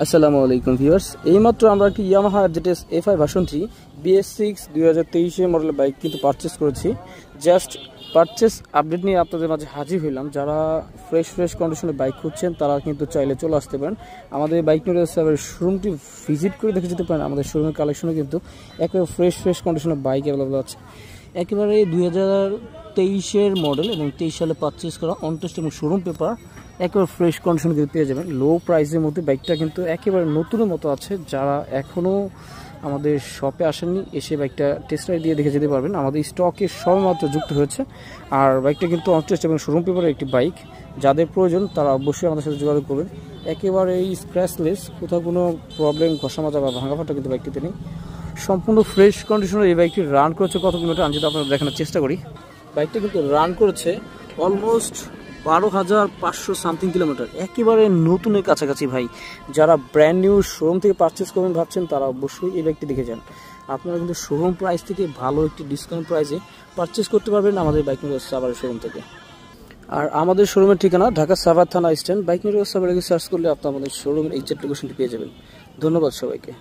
আসসালামু আলাইকুম ভিউয়ার্স, এইমাত্র আমরা কি ইয়ামাহা জেটেস এফআই ভার্সন 3 BS6 2023 মডেলের বাইক কিন্তু পারচেস করেছি। জাস্ট পারচেস আপডেট নিয়ে আপনাদের মাঝে হাজির হইলাম। যারা ফ্রেশ কন্ডিশনে বাইক খুঁজছেন তারা কিন্তু চাইলে চলে আসতে পারেন আমাদের বাইক নিউজ শোরুমটি ভিজিট করে দেখে যেতে পারেন। আমাদের শোরুমের কালেকশনে কিন্তু একেবারে ফ্রেশ কন্ডিশনের বাইক অ্যাভেলেবল আছে। একেবারে 2023 মডেল এবং 23 সালে পারচেস করা অনটেস্ট এবং শোরুম পেপার একেবারে ফ্রেশ কন্ডিশন কিন্তু পেয়ে যাবেন। লো প্রাইসের মধ্যে বাইকটা কিন্তু একেবারে নতুনের মতো আছে। যারা এখনও আমাদের শপে আসেননি এসে বাইকটা টেস্ট রাইড দিয়ে দেখে যেতে পারবেন। আমাদের স্টকে সবেমাত্র যুক্ত হয়েছে। আর বাইকটা কিন্তু অনটেস্ট এবং শোরুম পেপারের একটি বাইক। যাদের প্রয়োজন তারা অবশ্যই আমাদের সাথে যোগাযোগ করবেন। একেবারে স্ক্র্যাচলেস, কোথাও কোনো প্রবলেম ঘষা মাজা বা ভাঙাফাটা কিন্তু বাইকটিতে নেই। সম্পূর্ণ ফ্রেশ কন্ডিশনে এই বাইকটি রান করেছে কত কিলোমিটার আমি যদি আপনাদের দেখানোর চেষ্টা করি। বাইকটা কিন্তু রান করেছে অলমোস্ট 12,500 সামথিং কিলোমিটার, একেবারে নতুনের কাছাকাছি ভাই। যারা ব্র্যান্ড নিউ শোরুম থেকে পারচেস করবেন ভাবছেন তারা অবশ্যই এই বাইকটি দেখে যান। আপনারা কিন্তু শোরুম প্রাইস থেকে ভালো একটি ডিসকাউন্ট প্রাইসে পারচেস করতে পারবেন আমাদের বাইক নিউজ সাভারের শোরুম থেকে। আর আমাদের শোরুমের ঠিকানা ঢাকা সাভার থানা স্ট্যান্ড। বাইক নিউজ সাভারে সার্চ করলে আপনি আমাদের শোরুমের এক্সাক্ট লোকেশনটি পেয়ে যাবেন। ধন্যবাদ সবাইকে।